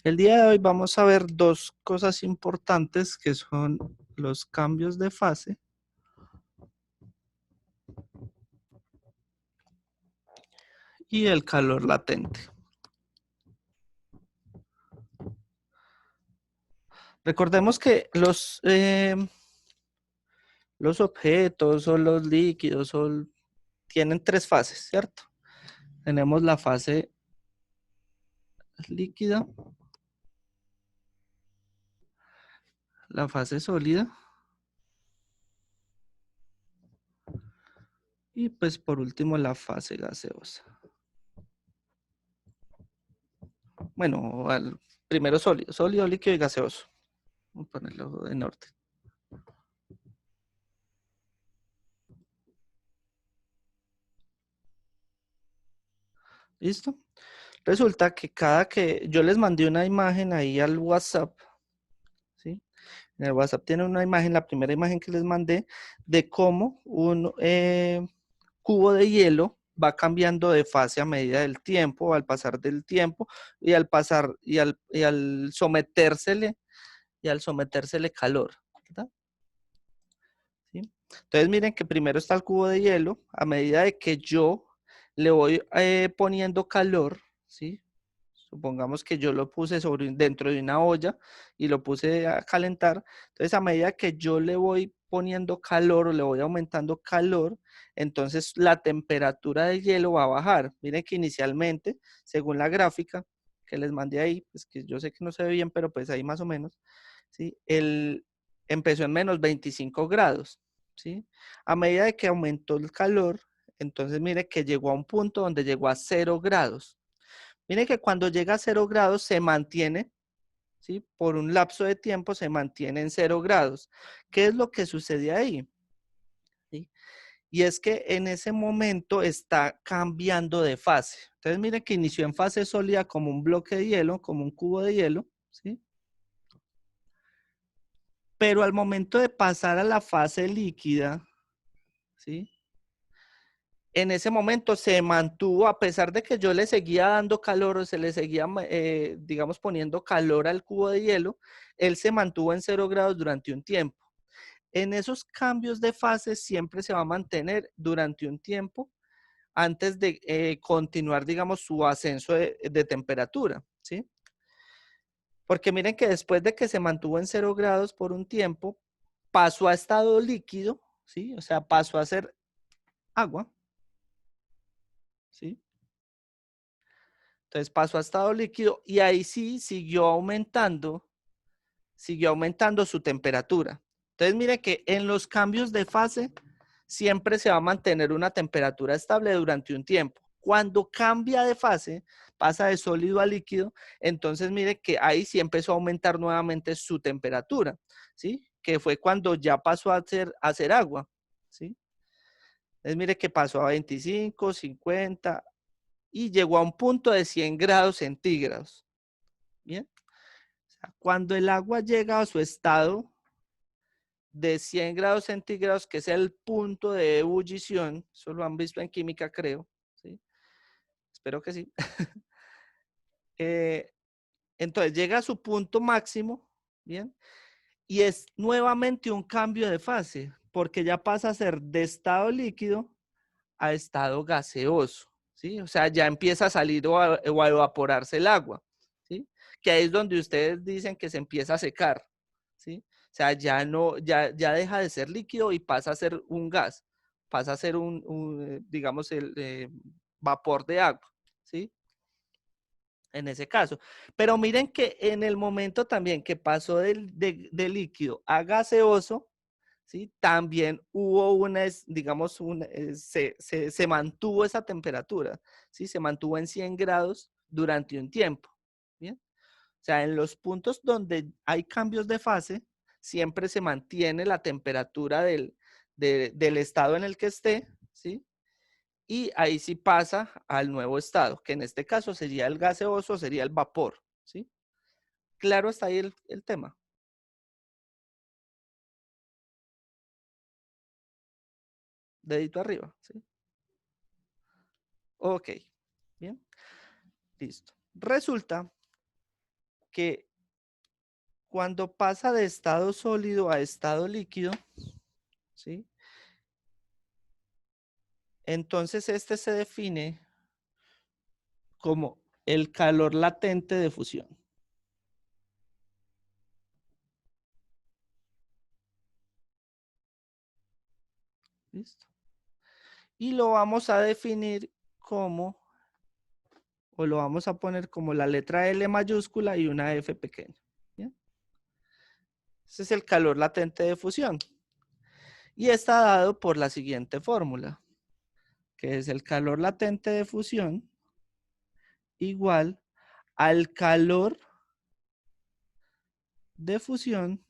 El día de hoy vamos a ver dos cosas importantes que son los cambios de fase y el calor latente. Recordemos que los objetos o los líquidos tienen tres fases, ¿cierto? Tenemos la fase líquida, la fase sólida y pues por último la fase gaseosa. Bueno, primero sólido, sólido, líquido y gaseoso. Vamos a ponerlo en orden. ¿Listo? Resulta que cada que yo les mandé una imagen ahí al WhatsApp, ¿sí? En el WhatsApp tiene una imagen, la primera imagen que les mandé, de cómo un cubo de hielo va cambiando de fase a medida del tiempo, al pasar del tiempo y al pasar y al sometérsele calor, ¿verdad? ¿Sí? Entonces miren que primero está el cubo de hielo, a medida de que yo le voy poniendo calor, ¿sí? Supongamos que yo lo puse dentro de una olla y lo puse a calentar. Entonces, a medida que yo le voy poniendo calor o le voy aumentando calor, entonces la temperatura del hielo va a bajar. Miren que inicialmente, según la gráfica que les mandé ahí, pues que yo sé que no se ve bien, pero pues ahí más o menos, ¿sí? Empezó en menos 25 grados, ¿sí? A medida de que aumentó el calor, entonces mire que llegó a un punto donde llegó a 0 grados. Miren que cuando llega a 0 grados se mantiene, ¿sí? Por un lapso de tiempo se mantiene en 0 grados. ¿Qué es lo que sucede ahí? ¿Sí? Y es que en ese momento está cambiando de fase. Entonces miren que inició en fase sólida como un bloque de hielo, como un cubo de hielo, ¿sí? Pero al momento de pasar a la fase líquida, ¿sí? En ese momento se mantuvo, a pesar de que yo le seguía dando calor o se le seguía, digamos, poniendo calor al cubo de hielo, él se mantuvo en 0 grados durante un tiempo. En esos cambios de fase siempre se va a mantener durante un tiempo antes de continuar, digamos, su ascenso de temperatura, ¿sí? Porque miren que después de que se mantuvo en 0 grados por un tiempo, pasó a estado líquido, ¿sí? O sea, pasó a ser agua, ¿sí? Entonces pasó a estado líquido y ahí sí siguió aumentando su temperatura. Entonces mire que en los cambios de fase siempre se va a mantener una temperatura estable durante un tiempo. Cuando cambia de fase, pasa de sólido a líquido, entonces mire que ahí sí empezó a aumentar nuevamente su temperatura, ¿sí? Que fue cuando ya pasó a ser agua, ¿sí? Entonces mire que pasó a 25, 50, y llegó a un punto de 100 grados centígrados. Bien, o sea, cuando el agua llega a su estado de 100 grados centígrados, que es el punto de ebullición, eso lo han visto en química, creo, ¿sí? Espero que sí. eh, entonces llega a su punto máximo, bien, y es nuevamente un cambio de fase, porque ya pasa a ser de estado líquido a estado gaseoso, ¿sí? O sea, ya empieza a salir o a evaporarse el agua, ¿sí? Que ahí es donde ustedes dicen que se empieza a secar, ¿sí? O sea, ya no, ya deja de ser líquido y pasa a ser un gas, pasa a ser digamos, el vapor de agua, ¿sí? En ese caso. Pero miren que en el momento también que pasó de líquido a gaseoso, ¿sí? También hubo digamos, se mantuvo esa temperatura, ¿sí? Se mantuvo en 100 grados durante un tiempo, ¿bien? O sea, en los puntos donde hay cambios de fase, siempre se mantiene la temperatura del estado en el que esté, ¿sí? Y ahí sí pasa al nuevo estado, que en este caso sería el gaseoso, sería el vapor, ¿sí? Claro, está ahí el tema. Dedito arriba, ¿sí? Ok, bien, listo. Resulta que cuando pasa de estado sólido a estado líquido, ¿sí? Entonces este se define como el calor latente de fusión. ¿Listo? Y lo vamos a definir como, o lo vamos a poner como la letra L mayúscula y una F pequeña. ¿Bien? Ese es el calor latente de fusión. Y está dado por la siguiente fórmula, que es el calor latente de fusión igual al calor de fusión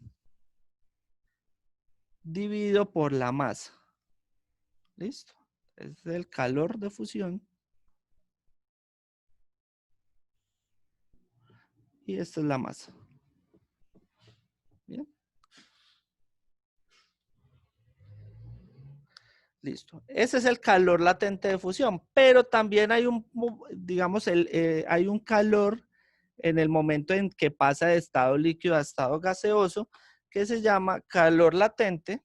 dividido por la masa. ¿Listo? Es el calor de fusión. Y esta es la masa. ¿Bien? Listo. Ese es el calor latente de fusión, pero también hay un, digamos, hay un calor en el momento en que pasa de estado líquido a estado gaseoso, que se llama calor latente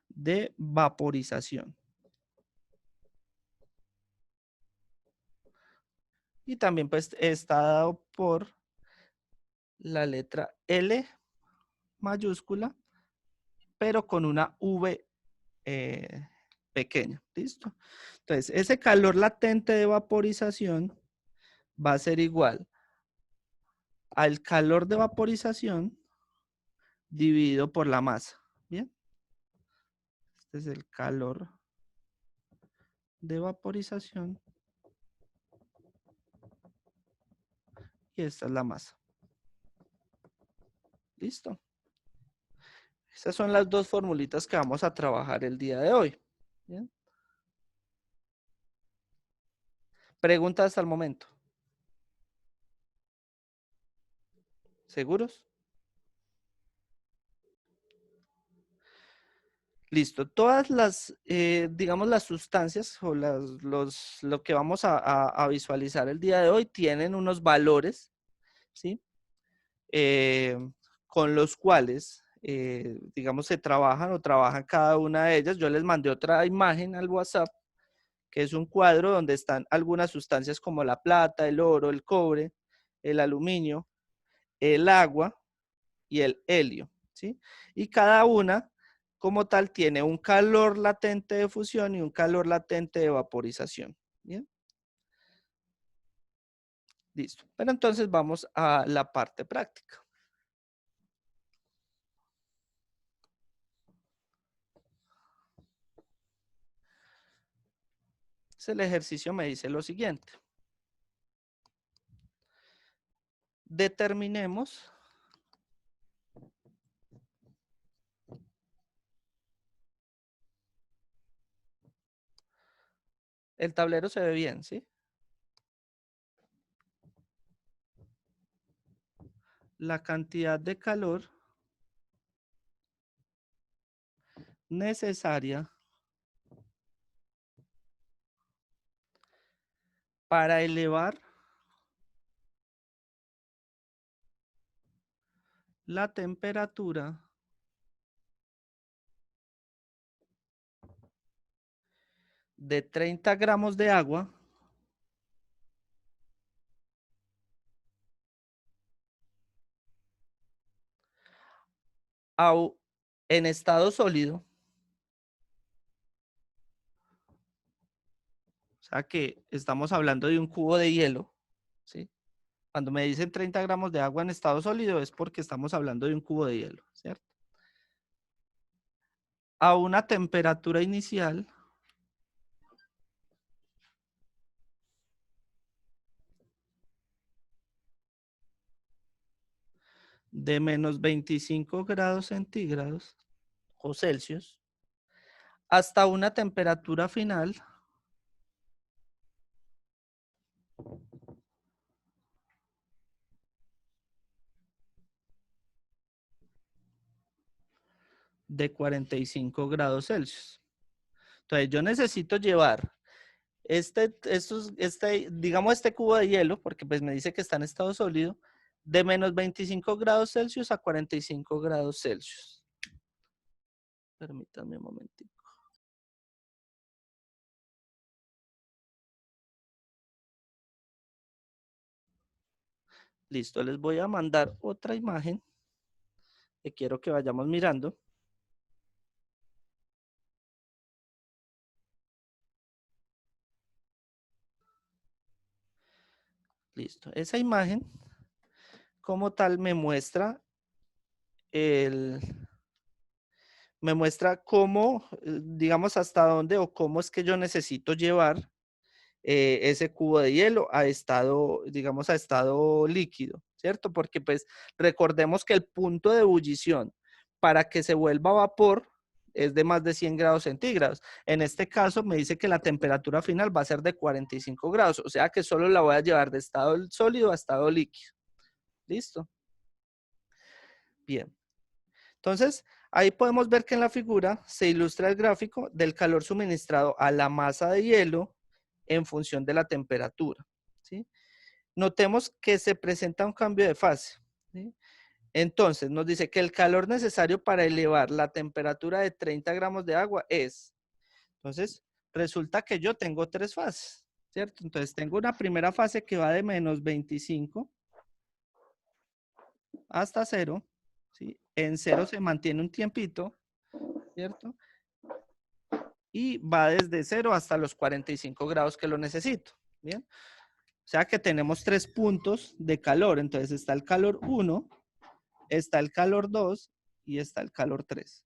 de vaporización. Y también pues está dado por la letra L mayúscula, pero con una V pequeña. ¿Listo? Entonces, ese calor latente de vaporización va a ser igual al calor de vaporización dividido por la masa. ¿Bien? Este es el calor de vaporización y esta es la masa. ¿Listo? Estas son las dos formulitas que vamos a trabajar el día de hoy. ¿Bien? Preguntas hasta el momento. ¿Seguros? Listo. Todas las, digamos, las sustancias o lo que vamos a visualizar el día de hoy tienen unos valores, ¿sí? Eh, con los cuales, digamos, se trabajan o trabajan cada una de ellas. Yo les mandé otra imagen al WhatsApp, que es un cuadro donde están algunas sustancias como la plata, el oro, el cobre, el aluminio, el agua y el helio, ¿sí? Y cada una, como tal, tiene un calor latente de fusión y un calor latente de vaporización. ¿Bien? Listo. Pero entonces vamos a la parte práctica. El ejercicio me dice lo siguiente. Determinemos el tablero se ve bien, ¿sí? La cantidad de calor necesaria para elevar la temperatura de 30 gramos de agua en estado sólido. O sea que estamos hablando de un cubo de hielo, ¿sí? Cuando me dicen 30 gramos de agua en estado sólido es porque estamos hablando de un cubo de hielo, ¿cierto? A una temperatura inicial de menos 25 grados centígrados o Celsius hasta una temperatura final de 45 grados Celsius. Entonces yo necesito llevar digamos este cubo de hielo, porque pues me dice que está en estado sólido, de menos 25 grados Celsius a 45 grados Celsius. Permítanme un momentito. Listo, les voy a mandar otra imagen que quiero que vayamos mirando. Listo, esa imagen como tal me muestra cómo, digamos, hasta dónde o cómo es que yo necesito llevar ese cubo de hielo a estado, digamos, a estado líquido, ¿cierto? Porque pues recordemos que el punto de ebullición para que se vuelva vapor es de más de 100 grados centígrados. En este caso me dice que la temperatura final va a ser de 45 grados, o sea que solo la voy a llevar de estado sólido a estado líquido. ¿Listo? Bien. Entonces, ahí podemos ver que en la figura se ilustra el gráfico del calor suministrado a la masa de hielo en función de la temperatura. ¿Sí? Notemos que se presenta un cambio de fase. ¿Sí? Entonces, nos dice que el calor necesario para elevar la temperatura de 30 gramos de agua es. Entonces, resulta que yo tengo tres fases, ¿cierto? Entonces, tengo una primera fase que va de menos 25 hasta 0. ¿Sí? En 0 se mantiene un tiempito, ¿cierto? Y va desde 0 hasta los 45 grados que lo necesito. Bien. O sea que tenemos tres puntos de calor. Entonces está el calor 1, está el calor 2 y está el calor 3.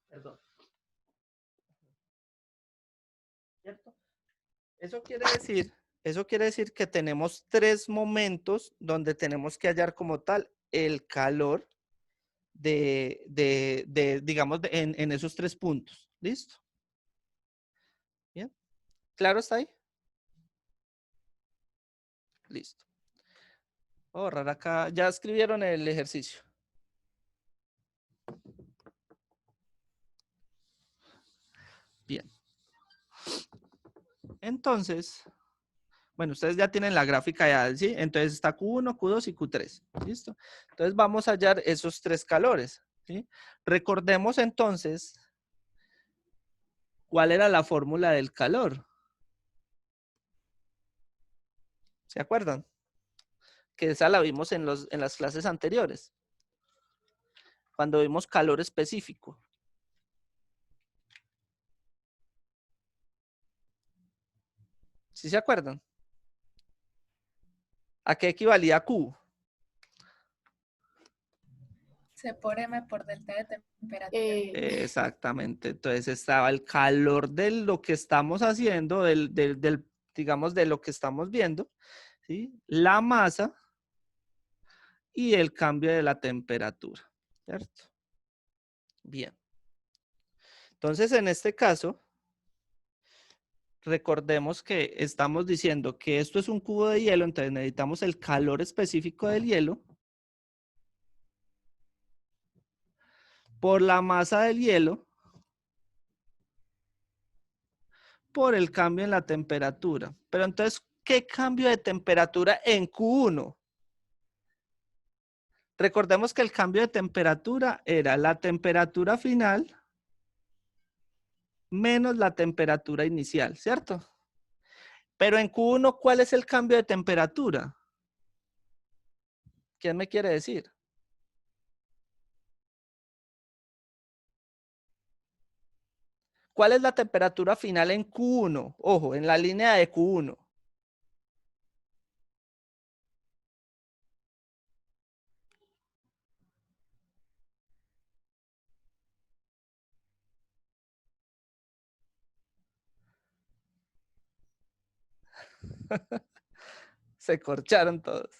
Perdón. ¿Cierto? Eso quiere decir que tenemos tres momentos donde tenemos que hallar como tal el calor digamos, en esos tres puntos. ¿Listo? Bien. ¿Claro está ahí? Listo. Voy a borrar acá. Ya escribieron el ejercicio. Bien. Entonces, bueno, ustedes ya tienen la gráfica ya, ¿sí? Entonces está Q1, Q2 y Q3. ¿Listo? Entonces vamos a hallar esos tres calores. ¿Sí? Recordemos entonces cuál era la fórmula del calor. ¿Se acuerdan? Que esa la vimos en las clases anteriores. Cuando vimos calor específico. ¿Sí se acuerdan? ¿A qué equivalía Q? C por M por delta de temperatura. Exactamente. Entonces estaba el calor de lo que estamos haciendo, digamos, de lo que estamos viendo, ¿sí? La masa y el cambio de la temperatura, ¿cierto? Bien. Entonces, en este caso, recordemos que estamos diciendo que esto es un cubo de hielo, entonces necesitamos el calor específico del hielo por la masa del hielo por el cambio en la temperatura. Pero entonces, ¿qué cambio de temperatura en Q1? Recordemos que el cambio de temperatura era la temperatura final menos la temperatura inicial, ¿cierto? Pero en Q1, ¿cuál es el cambio de temperatura? ¿Quién me quiere decir? ¿Cuál es la temperatura final en Q1? Ojo, en la línea de Q1. Se corcharon todos.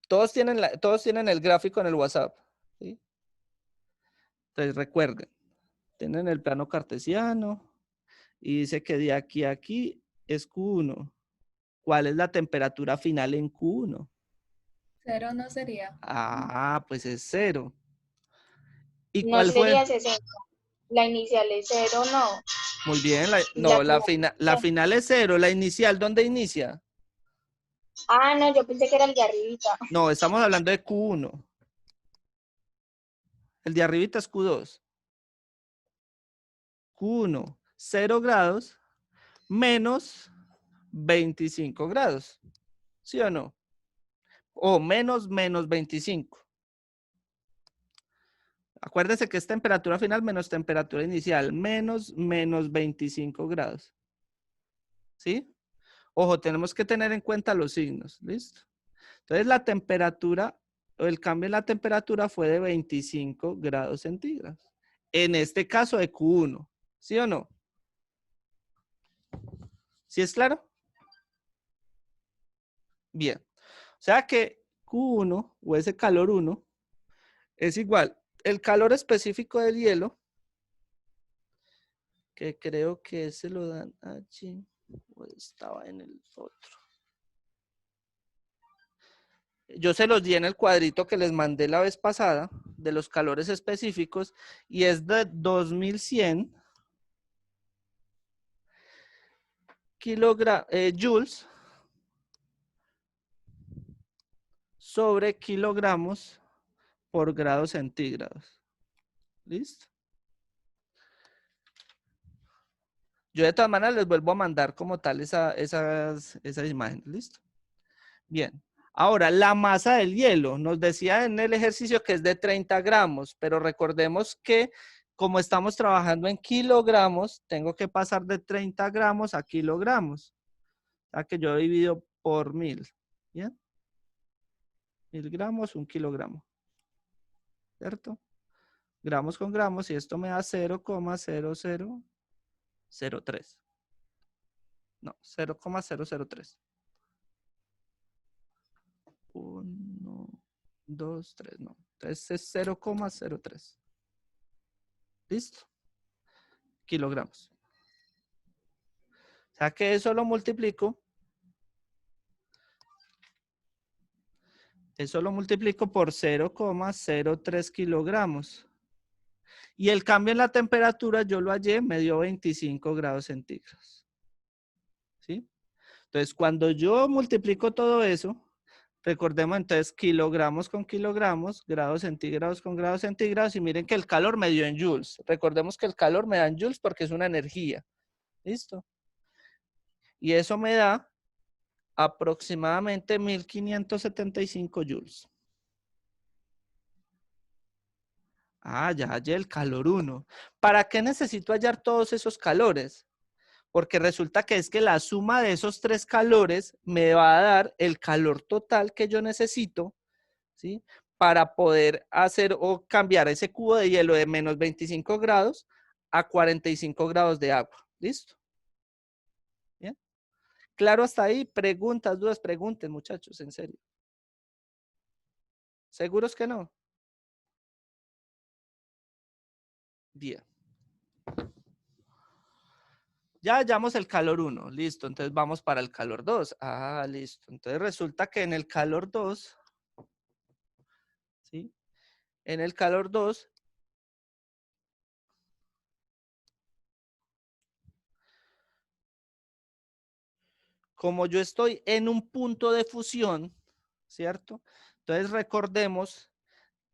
Todos tienen el gráfico en el WhatsApp. ¿Sí? Entonces recuerden, tienen el plano cartesiano y dice que de aquí a aquí es Q1. ¿Cuál es la temperatura final en Q1? 0 no sería. Ah, pues es 0. ¿Y No cuál fue? sería 60. La inicial es 0, no. Muy bien, Y la no, la final. final es 0, la inicial, ¿dónde inicia? Ah, no, yo pensé que era el de arribita. No, estamos hablando de Q1. El de arribita es Q2. Q1, 0 grados menos 25 grados. ¿Sí o no? O menos 25. Acuérdense que es temperatura final menos temperatura inicial. Menos 25 grados. ¿Sí? Ojo, tenemos que tener en cuenta los signos. ¿Listo? Entonces la temperatura, o el cambio en la temperatura fue de 25 grados centígrados. En este caso de Q1. ¿Sí o no? ¿Sí es claro? Bien. O sea que Q1 o ese calor 1 es igual. El calor específico del hielo, que creo que se lo dan allí, o estaba en el otro. Yo se los di en el cuadrito que les mandé la vez pasada de los calores específicos y es de 2100 joules sobre kilogramos por grados centígrados. ¿Listo? Yo de todas maneras les vuelvo a mandar como tal esas imágenes. ¿Listo? Bien. Ahora, la masa del hielo. Nos decía en el ejercicio que es de 30 gramos, pero recordemos que como estamos trabajando en kilogramos, tengo que pasar de 30 gramos a kilogramos. O sea que yo divido por 1000. ¿Bien? 1000 gramos, 1 kilogramo. ¿Cierto? Gramos con gramos y esto me da 0,0003. No, 0,003. 1, 2, 3, no. Entonces es 0,03. ¿Listo? Kilogramos. O sea que eso lo multiplico. Eso lo multiplico por 0,03 kilogramos. Y el cambio en la temperatura yo lo hallé, me dio 25 grados centígrados. ¿Sí? Entonces, cuando yo multiplico todo eso, recordemos entonces kilogramos con kilogramos, grados centígrados con grados centígrados, y miren que el calor me dio en joules. Recordemos que el calor me da en joules porque es una energía. ¿Listo? Y eso me da aproximadamente 1575 joules. Ah, ya hallé el calor 1. ¿Para qué necesito hallar todos esos calores? Porque resulta que es que la suma de esos 3 calores me va a dar el calor total que yo necesito, ¿sí? Para poder hacer o cambiar ese cubo de hielo de menos 25 grados a 45 grados de agua. ¿Listo? ¿Bien? Claro hasta ahí. Preguntas, dudas, pregunten, muchachos, en serio. ¿Seguros que no? Bien. Ya hallamos el calor 1, listo. Entonces vamos para el calor 2. Ah, listo. Entonces resulta que en el calor 2, ¿sí? En el calor 2, como yo estoy en un punto de fusión, ¿cierto? Entonces recordemos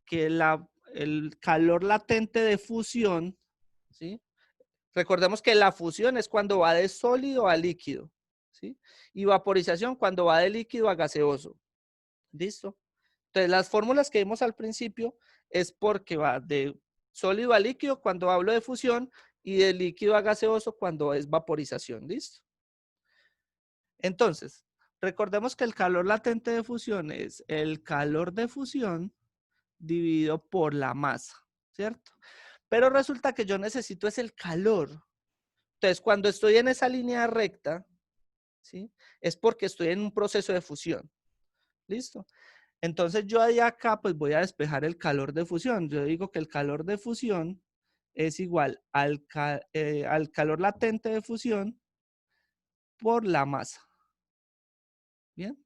que el calor latente de fusión, ¿sí? Recordemos que la fusión es cuando va de sólido a líquido, ¿sí? Y vaporización cuando va de líquido a gaseoso. ¿Listo? Entonces, las fórmulas que vimos al principio es porque va de sólido a líquido cuando hablo de fusión y de líquido a gaseoso cuando es vaporización. ¿Listo? Entonces, recordemos que el calor latente de fusión es el calor de fusión dividido por la masa, ¿cierto? Pero resulta que yo necesito es el calor. Entonces, cuando estoy en esa línea recta, ¿sí? Es porque estoy en un proceso de fusión. ¿Listo? Entonces yo de acá pues voy a despejar el calor de fusión. Yo digo que el calor de fusión es igual al calor latente de fusión por la masa. ¿Bien?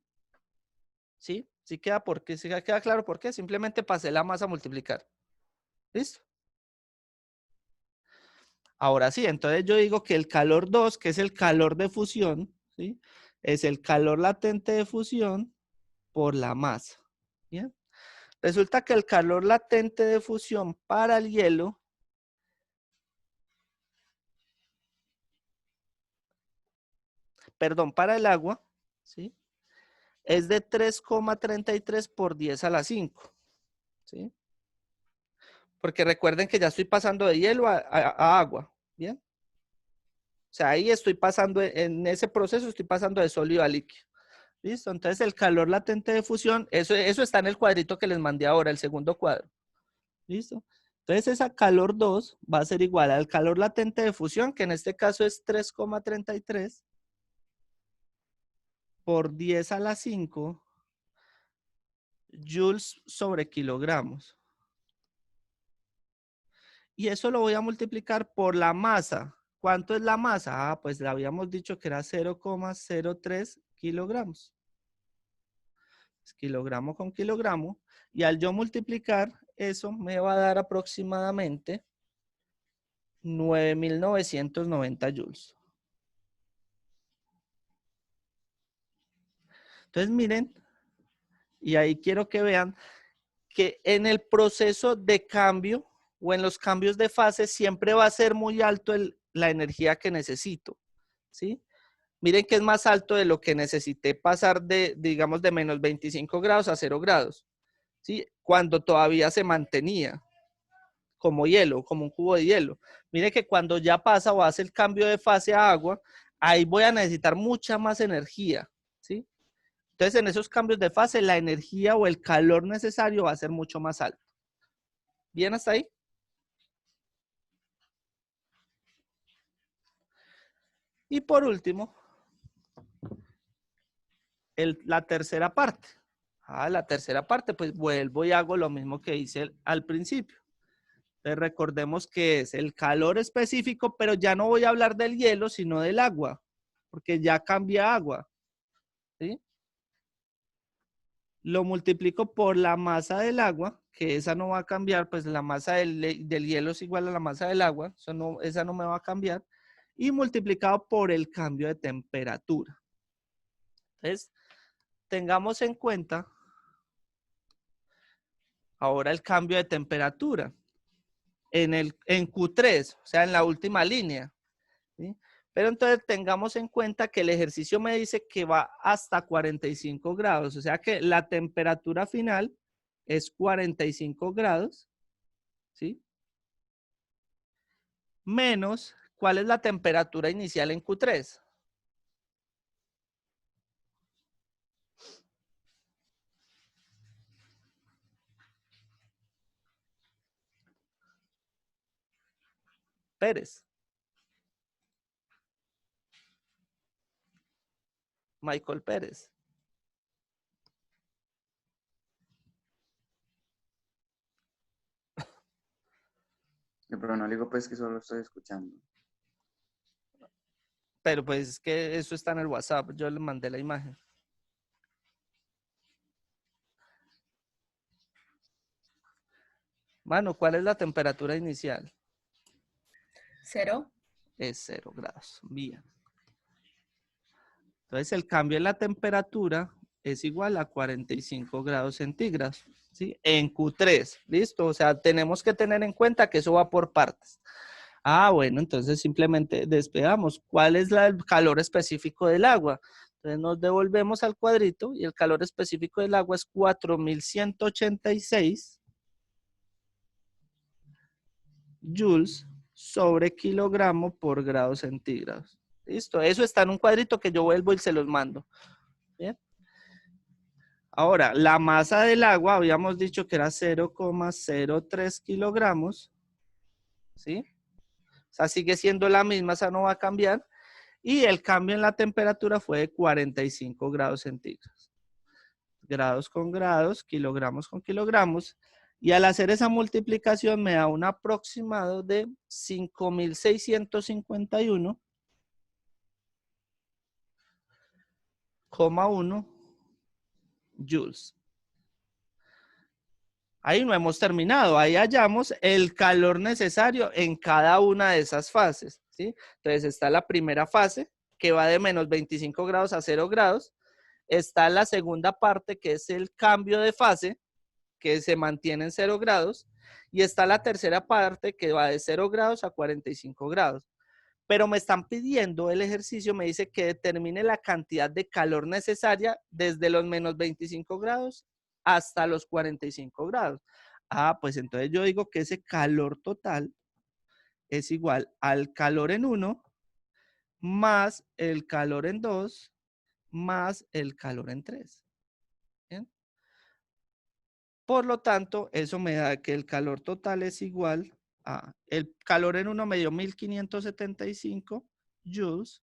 ¿Sí? ¿Sí queda, por qué? ¿Sí queda claro por qué? Simplemente pasé la masa a multiplicar. ¿Listo? Ahora sí, entonces yo digo que el calor 2, que es el calor de fusión, ¿sí? Es el calor latente de fusión por la masa. ¿Bien? Resulta que el calor latente de fusión para el hielo para el agua, ¿sí? Es de 3,33 por 10 a la 5, ¿sí? Porque recuerden que ya estoy pasando de hielo a agua, ¿bien? O sea, ahí estoy pasando, en ese proceso estoy pasando de sólido a líquido. ¿Listo? Entonces el calor latente de fusión, eso está en el cuadrito que les mandé ahora, el segundo cuadro. ¿Listo? Entonces esa calor 2 va a ser igual al calor latente de fusión, que en este caso es 3,33 por 10 a la 5 joules sobre kilogramos. Y eso lo voy a multiplicar por la masa. ¿Cuánto es la masa? Ah, pues le habíamos dicho que era 0,03 kilogramos. Kilogramo con kilogramo. Y al yo multiplicar, eso me va a dar aproximadamente 9.990 joules. Entonces miren, y ahí quiero que vean que en el proceso de cambio o en los cambios de fase siempre va a ser muy alto la energía que necesito, ¿sí? Miren que es más alto de lo que necesité pasar digamos, de menos 25 grados a 0 grados, ¿sí? Cuando todavía se mantenía como hielo, como un cubo de hielo. Miren que cuando ya pasa o hace el cambio de fase a agua, ahí voy a necesitar mucha más energía, ¿sí? Entonces, en esos cambios de fase, la energía o el calor necesario va a ser mucho más alto. ¿Bien hasta ahí? Y por último, la tercera parte. La tercera parte, pues vuelvo y hago lo mismo que hice al principio. Entonces, recordemos que es el calor específico, pero ya no voy a hablar del hielo, sino del agua, porque ya cambia agua, ¿sí? Lo multiplico por la masa del agua, que esa no va a cambiar, pues la masa del hielo es igual a la masa del agua, esa no me va a cambiar, y multiplicado por el cambio de temperatura. Entonces, tengamos en cuenta ahora el cambio de temperatura en Q3, o sea, en la última línea, ¿sí? Pero entonces tengamos en cuenta que el ejercicio me dice que va hasta 45 grados, o sea que la temperatura final es 45 grados, ¿sí? Menos, ¿cuál es la temperatura inicial en Q3? Pérez. Michael Pérez. Pero no digo pues que solo estoy escuchando. Pero pues es que eso está en el WhatsApp, yo le mandé la imagen. Mano, ¿cuál es la temperatura inicial? 0. Es 0 grados. Bien. Entonces el cambio en la temperatura es igual a 45 grados centígrados, ¿sí? En Q3, ¿listo? O sea, tenemos que tener en cuenta que eso va por partes. Bueno, entonces simplemente despegamos. ¿Cuál es el calor específico del agua? Entonces nos devolvemos al cuadrito y el calor específico del agua es 4.186 joules sobre kilogramo por grado centígrados. Listo, eso está en un cuadrito que yo vuelvo y se los mando. Bien. Ahora, la masa del agua, habíamos dicho que era 0,03 kilogramos, ¿sí? O sea, sigue siendo la misma, esa no va a cambiar. Y el cambio en la temperatura fue de 45 grados centígrados. Grados con grados, kilogramos con kilogramos. Y al hacer esa multiplicación me da un aproximado de 5.651,1 joules. Ahí no hemos terminado, ahí hallamos el calor necesario en cada una de esas fases, ¿sí? Entonces está la primera fase, que va de menos 25 grados a 0 grados. Está la segunda parte, que es el cambio de fase, que se mantiene en 0 grados. Y está la tercera parte, que va de 0 grados a 45 grados. Pero me están pidiendo el ejercicio, me dice que determine la cantidad de calor necesaria desde los menos 25 grados hasta los 45 grados. Ah, pues entonces yo digo que ese calor total es igual al calor en 1 más el calor en 2 más el calor en 3. ¿Bien? Por lo tanto, eso me da que el calor total es igual a, el calor en 1 me dio 1575 joules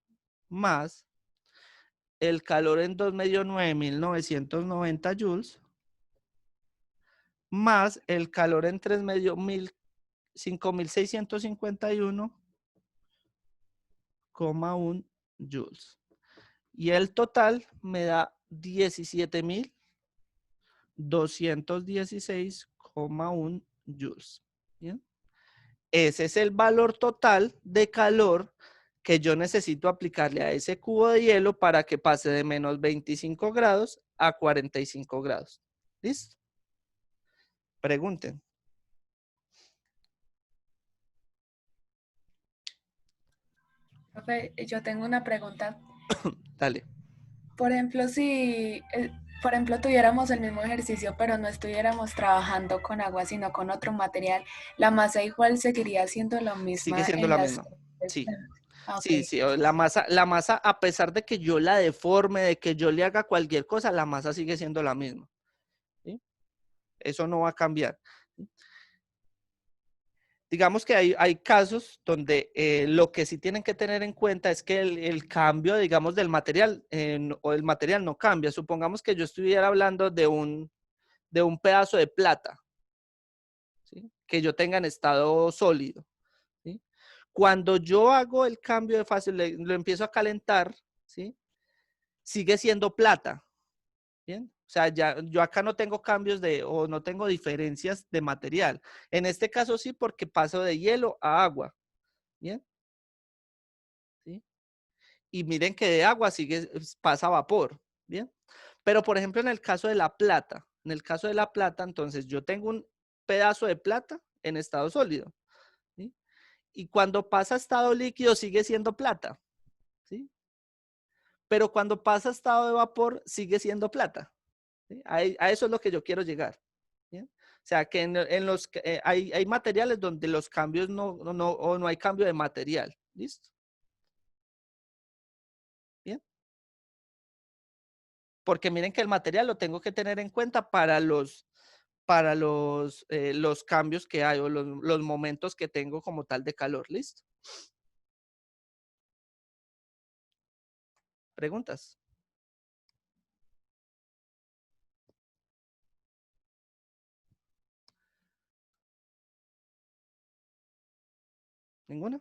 más el calor en 2 me dio 9990 joules más el calor en 3 me dio 5651,1 joules. Y el total me da 17.216,1 joules. ¿Bien? Ese es el valor total de calor que yo necesito aplicarle a ese cubo de hielo para que pase de menos 25 grados a 45 grados. ¿Listo? Pregunten. Profe, yo tengo una pregunta. Dale. Por ejemplo, si, por ejemplo, tuviéramos el mismo ejercicio, pero no estuviéramos trabajando con agua, sino con otro material, ¿la masa igual seguiría siendo la Sigue misma siendo en la las... misma. Sí. Ah, ok. Sí, la masa, a pesar de que yo la deforme, de que yo le haga cualquier cosa, la masa sigue siendo la misma. ¿Sí? Eso no va a cambiar. Digamos que hay casos donde lo que sí tienen que tener en cuenta es que el cambio, digamos, del material o el material no cambia. Supongamos que yo estuviera hablando de un pedazo de plata, ¿sí? Que yo tenga en estado sólido. ¿Sí? Cuando yo hago el cambio de fase, lo empiezo a calentar, ¿sí? Sigue siendo plata. ¿Bien? O sea, ya, yo acá no tengo cambios o no tengo diferencias de material. En este caso sí, porque paso de hielo a agua. ¿Bien? ¿Sí? Y miren que de agua pasa a vapor. ¿Bien? Pero, por ejemplo, en el caso de la plata, entonces yo tengo un pedazo de plata en estado sólido. ¿Sí? Y cuando pasa a estado líquido sigue siendo plata. ¿Sí? Pero cuando pasa a estado de vapor sigue siendo plata. ¿Sí? A eso es lo que yo quiero llegar. ¿Bien? O sea, que hay materiales donde los cambios o no hay cambio de material. ¿Listo? ¿Bien? Porque miren que el material lo tengo que tener en cuenta para los cambios que hay o los momentos que tengo como tal de calor. ¿Listo? ¿Preguntas? ¿Ninguna?